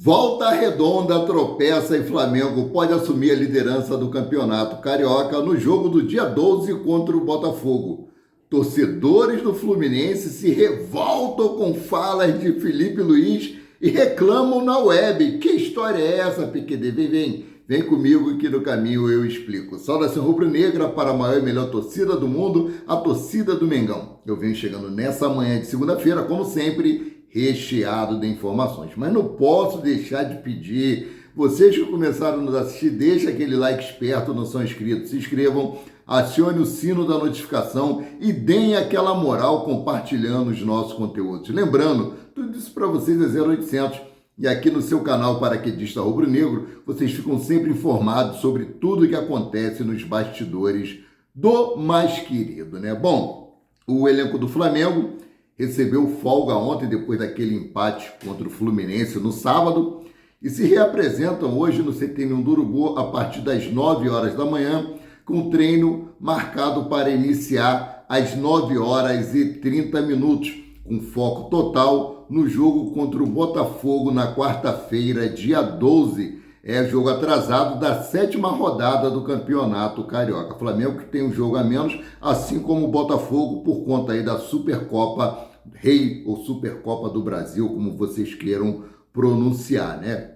Volta Redonda tropeça e Flamengo pode assumir a liderança do Campeonato Carioca no jogo do dia 12 contra o Botafogo. Torcedores do Fluminense se revoltam com falas de Felipe Luiz e reclamam na web. Que história é essa, PQD? Vem comigo que no caminho eu explico. Saudação rubro-negra para a maior e melhor torcida do mundo, a torcida do Mengão. Eu venho chegando nessa manhã de segunda-feira, como sempre, recheado de informações. Mas não posso deixar de pedir, vocês que começaram a nos assistir, deixa aquele like esperto, não são inscritos, se inscrevam, acione o sino da notificação e deem aquela moral compartilhando os nossos conteúdos. Lembrando, tudo isso para vocês é 0800. E aqui no seu canal Paraquedista Rubro-Negro, vocês ficam sempre informados sobre tudo que acontece nos bastidores do mais querido, né? Bom, o elenco do Flamengo recebeu folga ontem, depois daquele empate contra o Fluminense no sábado, e se reapresentam hoje no CT do Urubu a partir das 9 horas da manhã, com treino marcado para iniciar às 9 horas e 30 minutos, com foco total no jogo contra o Botafogo na quarta-feira, dia 12. É jogo atrasado da 7ª rodada do Campeonato Carioca. Flamengo que tem um jogo a menos, assim como o Botafogo, por conta aí da Supercopa Rei ou Supercopa do Brasil, como vocês queiram pronunciar, né?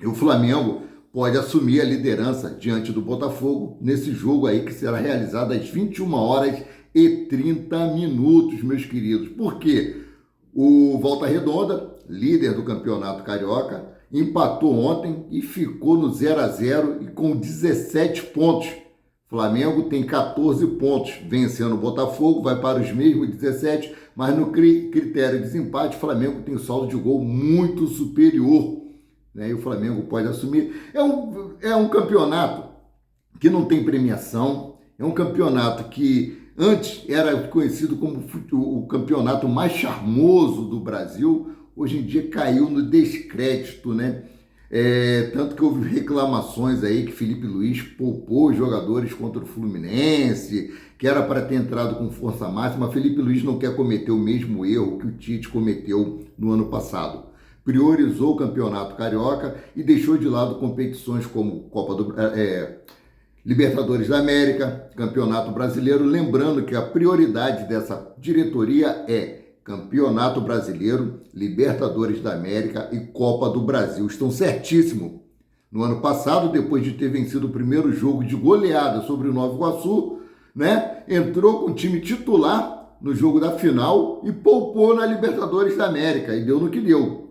E o Flamengo pode assumir a liderança diante do Botafogo nesse jogo aí que será realizado às 21 horas e 30 minutos, meus queridos. Por quê? O Volta Redonda, líder do Campeonato Carioca, empatou ontem e ficou no 0-0 e com 17 pontos. Flamengo tem 14 pontos, vencendo o Botafogo, vai para os mesmos 17, mas no critério de desempate, o Flamengo tem um saldo de gol muito superior, né? E o Flamengo pode assumir. É um campeonato que não tem premiação, é um campeonato que antes era conhecido como o campeonato mais charmoso do Brasil, hoje em dia caiu no descrédito, né? Tanto que houve reclamações aí que Felipe Luiz poupou os jogadores contra o Fluminense, que era para ter entrado com força máxima. Felipe Luiz não quer cometer o mesmo erro que o Tite cometeu no ano passado. Priorizou o Campeonato Carioca e deixou de lado competições como Libertadores da América, Campeonato Brasileiro, lembrando que a prioridade dessa diretoria é Campeonato Brasileiro, Libertadores da América e Copa do Brasil. Estão certíssimo. No ano passado, depois de ter vencido o primeiro jogo de goleada sobre o Nova Iguaçu, né, entrou com o time titular no jogo da final e poupou na Libertadores da América e deu no que deu.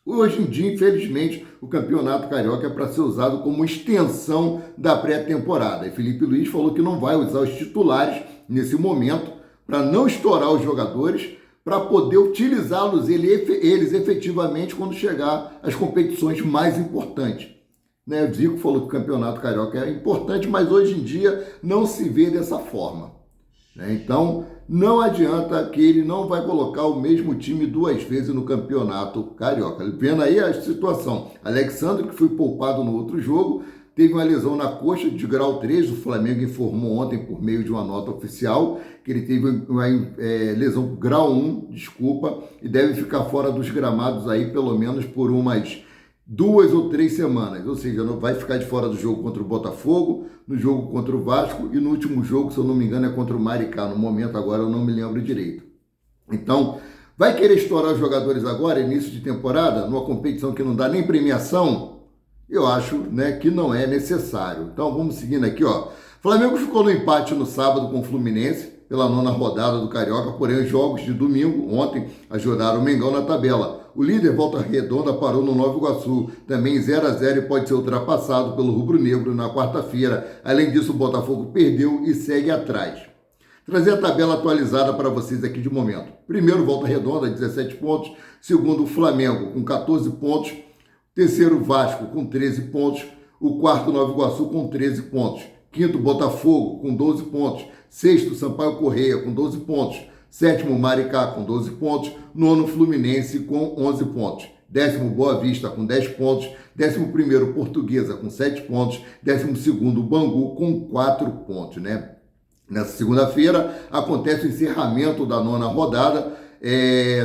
Hoje em dia, infelizmente, o Campeonato Carioca é para ser usado como extensão da pré-temporada. E Felipe Luiz falou que não vai usar os titulares nesse momento para não estourar os jogadores, para poder utilizá-los eles efetivamente quando chegar às competições mais importantes. Né? O Zico falou que o Campeonato Carioca é importante, mas hoje em dia não se vê dessa forma. Né? Então, não adianta que ele não vai colocar o mesmo time duas vezes no Campeonato Carioca. Vendo aí a situação, Alexandre, que foi poupado no outro jogo, teve uma lesão na coxa de grau 3, o Flamengo informou ontem por meio de uma nota oficial que ele teve uma lesão grau 1, e deve ficar fora dos gramados aí pelo menos por umas 2 ou 3 semanas, ou seja, não vai ficar de fora do jogo contra o Botafogo, no jogo contra o Vasco e no último jogo, se eu não me engano, é contra o Maricá. No momento agora eu não me lembro direito. Então, vai querer estourar os jogadores agora, início de temporada, numa competição que não dá nem premiação? Eu acho, né, que não é necessário. Então vamos seguindo aqui, ó. Flamengo ficou no empate no sábado com o Fluminense, pela 9ª rodada do Carioca, porém os jogos de domingo, ontem, ajudaram o Mengão na tabela. O líder Volta Redonda parou no Nova Iguaçu, também 0-0 e pode ser ultrapassado pelo rubro-negro na quarta-feira. Além disso, o Botafogo perdeu e segue atrás. Trazer a tabela atualizada para vocês aqui de momento. Primeiro, Volta Redonda, 17 pontos. Segundo, o Flamengo, com 14 pontos. Terceiro, Vasco, com 13 pontos. O quarto, Nova Iguaçu, com 13 pontos. Quinto, Botafogo, com 12 pontos. Sexto, Sampaio Corrêa, com 12 pontos. Sétimo, Maricá, com 12 pontos. Nono, Fluminense, com 11 pontos. Décimo, Boa Vista, com 10 pontos. 11º, Portuguesa, com 7 pontos. 12º, Bangu, com 4 pontos, né? Nessa segunda-feira, acontece o encerramento da 9ª rodada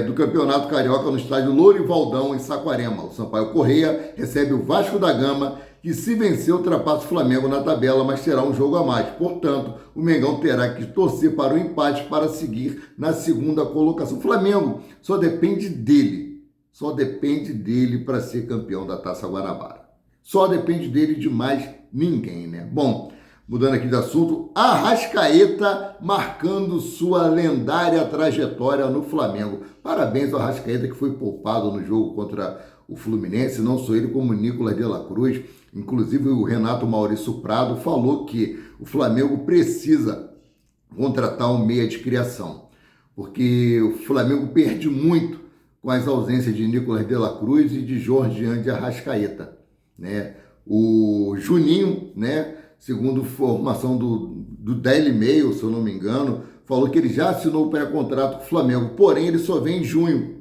do Campeonato Carioca no estádio Lourivaldão, em Saquarema. O Sampaio Corrêa recebe o Vasco da Gama, que se vencer ultrapassa o Flamengo na tabela, mas terá um jogo a mais. Portanto, o Mengão terá que torcer para o empate para seguir na segunda colocação. O Flamengo só depende dele para ser campeão da Taça Guanabara. Só depende dele de mais ninguém, né? Bom, mudando aqui de assunto, Arrascaeta marcando sua lendária trajetória no Flamengo. Parabéns ao Arrascaeta, que foi poupado no jogo contra o Fluminense, não só ele como o Nicolas de la Cruz. Inclusive o Renato Maurício Prado falou que o Flamengo precisa contratar um meia de criação, porque o Flamengo perde muito com as ausências de Nicolas de la Cruz e de Georgian de Arrascaeta, né? O Juninho, né, segundo informação do Daily Mail, se eu não me engano, falou que ele já assinou o pré-contrato com o Flamengo, porém ele só vem em junho.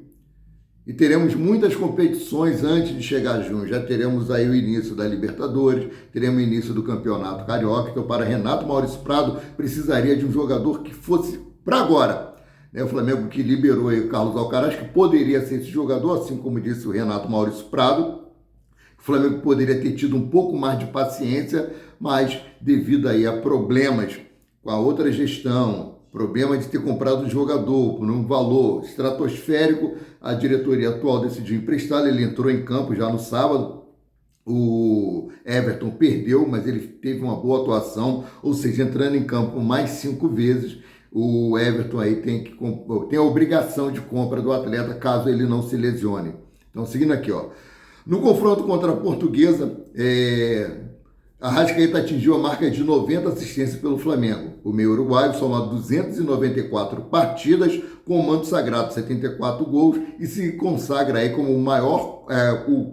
E teremos muitas competições antes de chegar a junho. Já teremos aí o início da Libertadores, teremos o início do Campeonato Carioca. Então, para Renato Maurício Prado, precisaria de um jogador que fosse para agora. O Flamengo que liberou aí o Carlos Alcaraz, que poderia ser esse jogador, assim como disse o Renato Maurício Prado. O Flamengo poderia ter tido um pouco mais de paciência, mas devido aí a problemas com a outra gestão, problema de ter comprado um jogador por um valor estratosférico, a diretoria atual decidiu emprestá-lo. Ele entrou em campo já no sábado. O Everton perdeu, mas ele teve uma boa atuação, ou seja, entrando em campo mais 5 vezes, o Everton aí tem a obrigação de compra do atleta caso ele não se lesione. Então, seguindo aqui, ó. No confronto contra a Portuguesa, Arrascaeta atingiu a marca de 90 assistências pelo Flamengo. O meio uruguaio soma 294 partidas com o manto sagrado, 74 gols, e se consagra aí como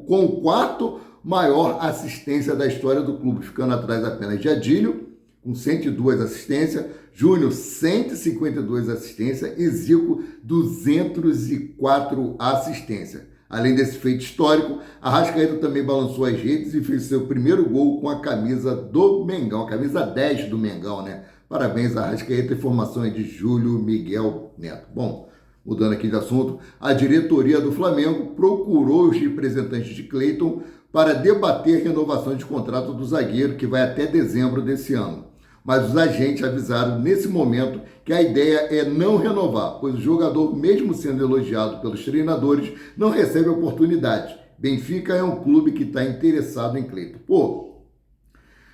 com o quarto maior assistência da história do clube, ficando atrás apenas de Adílio, com 102 assistências, Júnior, 152 assistências e Zico, 204 assistências. Além desse feito histórico, Arrascaeta também balançou as redes e fez seu primeiro gol com a camisa do Mengão, a camisa 10 do Mengão, né? Parabéns, Arrascaeta. Informações de Júlio Miguel Neto. Bom, mudando aqui de assunto, a diretoria do Flamengo procurou os representantes de Cleiton para debater a renovação de contrato do zagueiro, que vai até dezembro desse ano. Mas os agentes avisaram nesse momento que a ideia é não renovar, pois o jogador, mesmo sendo elogiado pelos treinadores, não recebe oportunidade. Benfica é um clube que está interessado em Cleiton.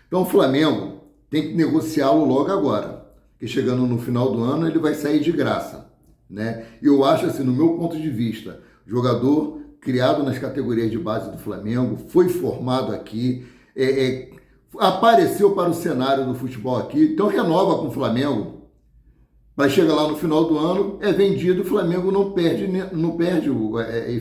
Então o Flamengo tem que negociá-lo logo agora, porque chegando no final do ano ele vai sair de graça, né? E eu acho assim, no meu ponto de vista, jogador criado nas categorias de base do Flamengo, foi formado aqui, apareceu para o cenário do futebol aqui, então renova com o Flamengo. Vai chegar lá no final do ano, é vendido, o Flamengo não perde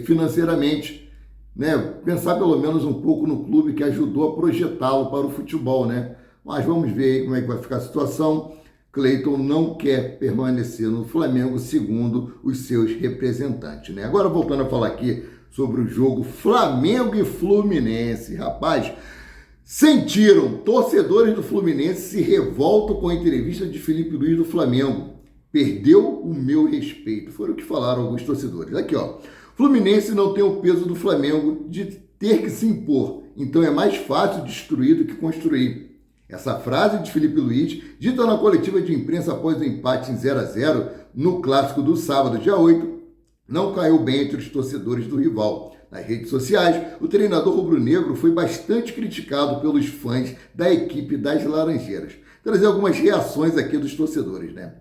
financeiramente, né? Pensar pelo menos um pouco no clube que ajudou a projetá-lo para o futebol, né? Mas vamos ver aí como é que vai ficar a situação. Cleiton não quer permanecer no Flamengo, segundo os seus representantes, né? Agora voltando a falar aqui sobre o jogo Flamengo e Fluminense, rapaz. Sentiram, torcedores do Fluminense se revoltam com a entrevista de Felipe Luiz do Flamengo. Perdeu o meu respeito. Foram o que falaram alguns torcedores. Aqui, ó. Fluminense não tem o peso do Flamengo de ter que se impor. Então é mais fácil destruir do que construir. Essa frase de Felipe Luiz, dita na coletiva de imprensa após o empate em 0-0 no clássico do sábado, dia 8, não caiu bem entre os torcedores do rival. Nas redes sociais, o treinador rubro-negro foi bastante criticado pelos fãs da equipe das Laranjeiras. Vou trazer algumas reações aqui dos torcedores, né?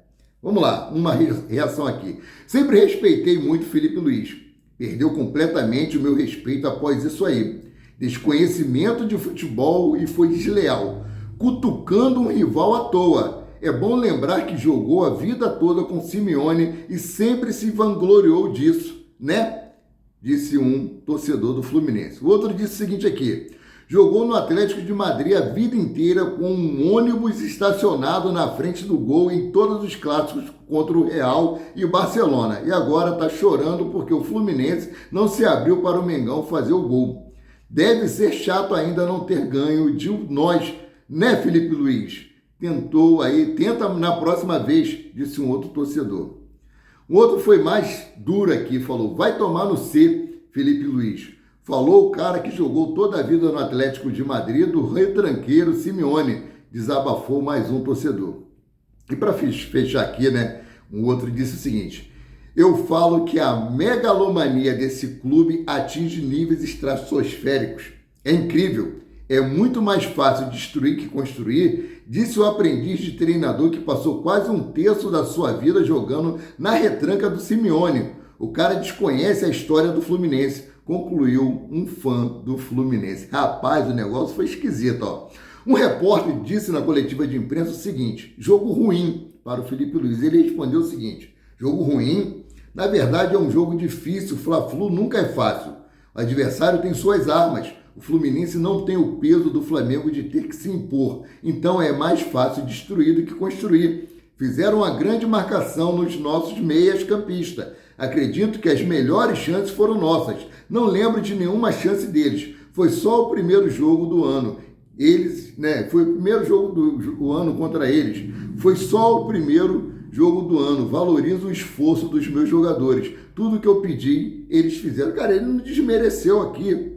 Vamos lá, uma reação aqui. Sempre respeitei muito Felipe Luiz. Perdeu completamente o meu respeito após isso aí. Desconhecimento de futebol e foi desleal. Cutucando um rival à toa. É bom lembrar que jogou a vida toda com Simeone e sempre se vangloriou disso, né? Disse um torcedor do Fluminense. O outro disse o seguinte aqui: jogou no Atlético de Madrid a vida inteira com um ônibus estacionado na frente do gol em todos os clássicos contra o Real e o Barcelona. E agora está chorando porque o Fluminense não se abriu para o Mengão fazer o gol. Deve ser chato ainda não ter ganho de nós, né, Felipe Luiz? Tenta na próxima vez, disse um outro torcedor. Um outro foi mais duro aqui, falou, vai tomar no C, Felipe Luiz. Falou o cara que jogou toda a vida no Atlético de Madrid, do retranqueiro Simeone, desabafou mais um torcedor. E para fechar aqui, né, um outro disse o seguinte, eu falo que a megalomania desse clube atinge níveis estratosféricos. É incrível, é muito mais fácil destruir que construir, disse o aprendiz de treinador que passou quase um terço da sua vida jogando na retranca do Simeone. O cara desconhece a história do Fluminense, concluiu um fã do Fluminense. Rapaz, o negócio foi esquisito, ó. Um repórter disse na coletiva de imprensa o seguinte, jogo ruim para o Felipe Luiz. Ele respondeu o seguinte, jogo ruim? Na verdade é um jogo difícil, Fla-Flu nunca é fácil. O adversário tem suas armas. O Fluminense não tem o peso do Flamengo de ter que se impor. Então é mais fácil destruir do que construir. Fizeram uma grande marcação nos nossos meias campistas. Acredito que as melhores chances foram nossas. Não lembro de nenhuma chance deles. Foi só o primeiro jogo do ano. Foi o primeiro jogo do ano contra eles. Foi só o primeiro jogo do ano. Valorizo o esforço dos meus jogadores. Tudo que eu pedi, eles fizeram. Cara, ele não desmereceu aqui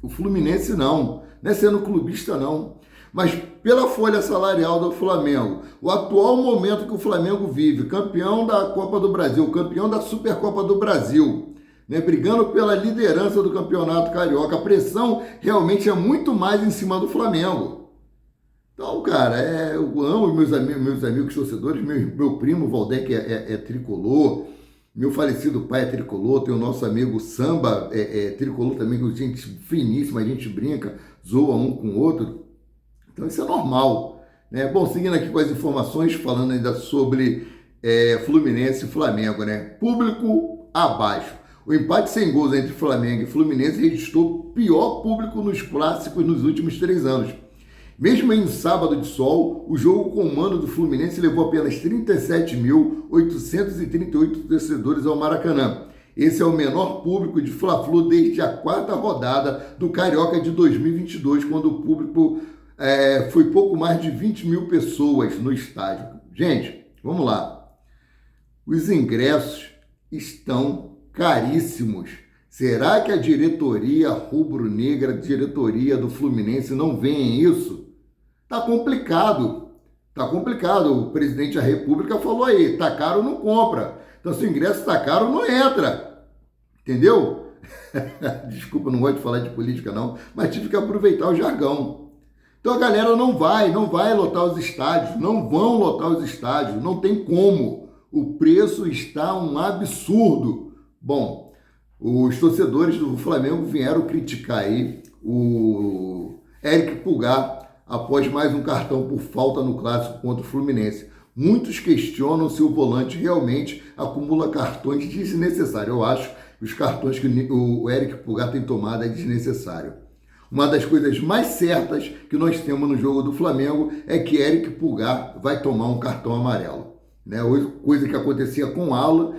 o Fluminense, não é sendo clubista, não. Mas pela folha salarial do Flamengo, o atual momento que o Flamengo vive, campeão da Copa do Brasil, campeão da Supercopa do Brasil, né, brigando pela liderança do Campeonato Carioca, a pressão realmente é muito mais em cima do Flamengo. Então, cara, eu amo meus amigos torcedores, meu primo Valdec é tricolor, meu falecido pai é tricolor, tem o nosso amigo Samba, tricolor também, que gente finíssima, a gente brinca, zoa um com o outro. Então isso é normal, né? Bom, seguindo aqui com as informações, falando ainda sobre Fluminense e Flamengo, né? Público abaixo. O empate sem gols entre Flamengo e Fluminense registrou o pior público nos clássicos nos últimos 3 anos. Mesmo em um sábado de sol, o jogo com o mando do Fluminense levou apenas 37.838 torcedores ao Maracanã. Esse é o menor público de Fla-Flu desde a 4ª rodada do Carioca de 2022, quando o público foi pouco mais de 20 mil pessoas no estádio. Gente, vamos lá. Os ingressos estão caríssimos. Será que a diretoria rubro-negra, a diretoria do Fluminense não vê isso? Tá complicado. O presidente da República falou aí, tá caro, não compra. Então, se o ingresso tá caro, não entra. Entendeu? Desculpa, não gosto de falar de política não, mas tive que aproveitar o jargão. Então a galera não vai lotar os estádios, não vão lotar os estádios, não tem como. O preço está um absurdo. Bom, os torcedores do Flamengo vieram criticar aí o Eric Pulgar após mais um cartão por falta no clássico contra o Fluminense. Muitos questionam se o volante realmente acumula cartões desnecessários. Eu acho que os cartões que o Eric Pulgar tem tomado é desnecessário. Uma das coisas mais certas que nós temos no jogo do Flamengo é que Eric Pulgar vai tomar um cartão amarelo. Né? Coisa que acontecia com Alan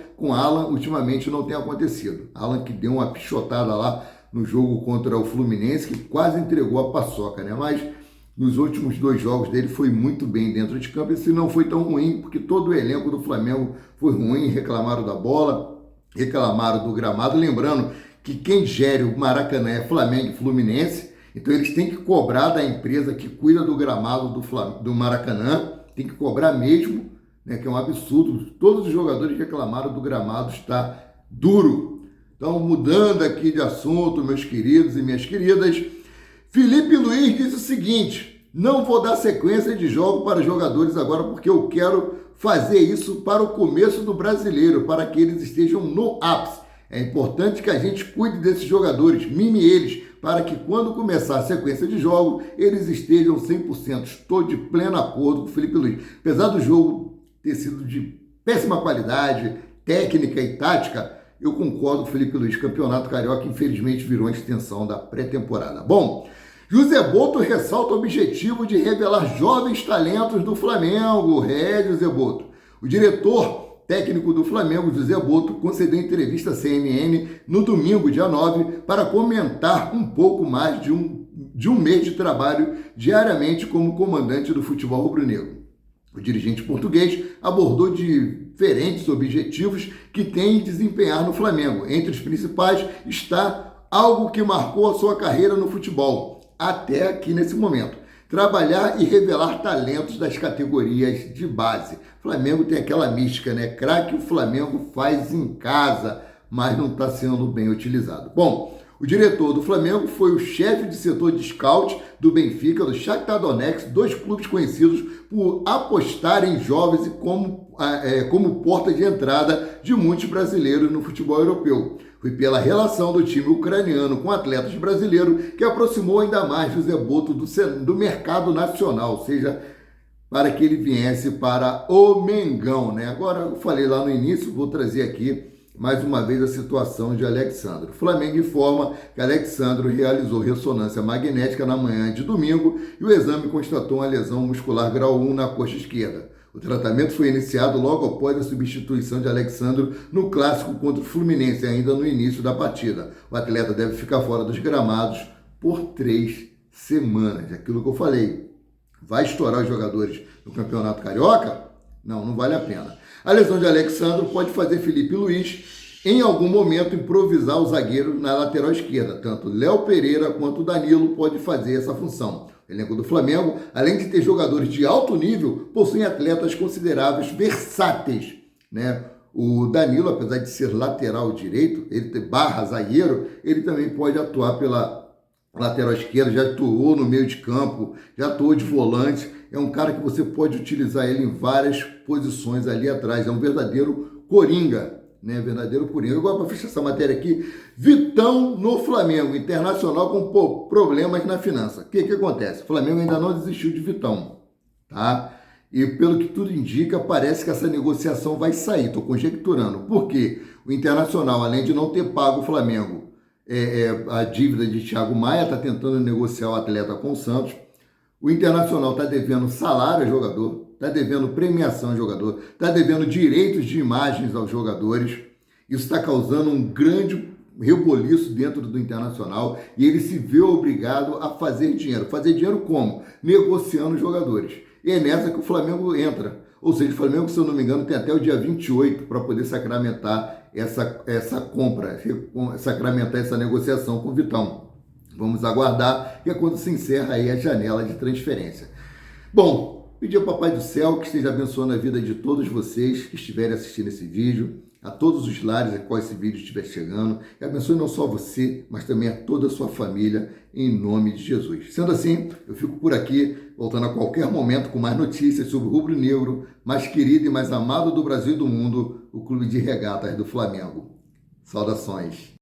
ultimamente não tem acontecido. Alan que deu uma pichotada lá no jogo contra o Fluminense, que quase entregou a paçoca, né? Mas nos últimos 2 jogos dele foi muito bem dentro de campo. Esse não foi tão ruim, porque todo o elenco do Flamengo foi ruim, reclamaram da bola, reclamaram do gramado. Lembrando que quem gere o Maracanã é Flamengo e Fluminense, então eles têm que cobrar da empresa que cuida do gramado do Maracanã, tem que cobrar mesmo, né, que é um absurdo. Todos os jogadores reclamaram do gramado, está duro. Então, mudando aqui de assunto, meus queridos e minhas queridas, Felipe Luiz disse o seguinte: não vou dar sequência de jogo para os jogadores agora porque eu quero fazer isso para o começo do Brasileiro, para que eles estejam no ápice. É importante que a gente cuide desses jogadores, mime eles, para que quando começar a sequência de jogo, eles estejam 100%. Estou de pleno acordo com o Felipe Luiz. Apesar do jogo ter sido de péssima qualidade, técnica e tática, eu concordo com o Felipe Luiz. Campeonato Carioca, infelizmente, virou a extensão da pré-temporada. Bom, José Boto ressalta o objetivo de revelar jovens talentos do Flamengo. José Boto. O diretor técnico do Flamengo, José Boto, concedeu entrevista à CNN no domingo, dia 9, para comentar um pouco mais de um mês de trabalho diariamente como comandante do futebol rubro-negro. O dirigente português abordou diferentes objetivos que tem de desempenhar no Flamengo. Entre os principais está algo que marcou a sua carreira no futebol, até aqui nesse momento: trabalhar e revelar talentos das categorias de base. O Flamengo tem aquela mística, né? Craque o Flamengo faz em casa, mas não está sendo bem utilizado. Bom, o diretor do Flamengo foi o chefe de setor de scout do Benfica, do Shakhtar Donetsk, dois clubes conhecidos por apostar em jovens e como porta de entrada de muitos brasileiros no futebol europeu. Foi pela relação do time ucraniano com atletas brasileiros que aproximou ainda mais José Boto do mercado nacional, ou seja, para que ele viesse para o Mengão, né? Agora, eu falei lá no início, vou trazer aqui mais uma vez a situação de Alex Sandro. O Flamengo informa que Alex Sandro realizou ressonância magnética na manhã de domingo e o exame constatou uma lesão muscular grau 1 na coxa esquerda. O tratamento foi iniciado logo após a substituição de Alex Sandro no clássico contra o Fluminense, ainda no início da partida. O atleta deve ficar fora dos gramados por 3 semanas. Aquilo que eu falei, vai estourar os jogadores no Campeonato Carioca? Não vale a pena. A lesão de Alex Sandro pode fazer Felipe Luiz, em algum momento, improvisar o zagueiro na lateral esquerda. Tanto Léo Pereira quanto Danilo pode fazer essa função. O elenco do Flamengo, além de ter jogadores de alto nível, possui atletas consideráveis versáteis, né? O Danilo, apesar de ser lateral direito, ele barra zagueiro, ele também pode atuar pela lateral esquerda, já atuou no meio de campo, já atuou de volante. É um cara que você pode utilizar ele em várias posições ali atrás. É um verdadeiro coringa, né? Verdadeiro coringa. Agora, para fechar essa matéria aqui, Vitão no Flamengo, Internacional com problemas na finança. O que acontece? O Flamengo ainda não desistiu de Vitão, tá? E pelo que tudo indica, parece que essa negociação vai sair. Estou conjecturando. Por quê? O Internacional, além de não ter pago o Flamengo a dívida de Thiago Maia, está tentando negociar o atleta com o Santos. O Internacional está devendo salário ao jogador, está devendo premiação ao jogador, está devendo direitos de imagens aos jogadores. Isso está causando um grande reboliço dentro do Internacional e ele se vê obrigado a fazer dinheiro. Fazer dinheiro como? Negociando os jogadores. E é nessa que o Flamengo entra. Ou seja, o Flamengo, se eu não me engano, tem até o dia 28 para poder sacramentar essa compra, sacramentar essa negociação com o Vitão. Vamos aguardar que é quando se encerra aí a janela de transferência. Bom, pedir ao Papai do Céu que esteja abençoando a vida de todos vocês que estiverem assistindo esse vídeo, a todos os lares a qual esse vídeo estiver chegando, e abençoe não só você, mas também a toda a sua família, em nome de Jesus. Sendo assim, eu fico por aqui, voltando a qualquer momento com mais notícias sobre o rubro-negro, mais querido e mais amado do Brasil e do mundo, o Clube de Regatas do Flamengo. Saudações!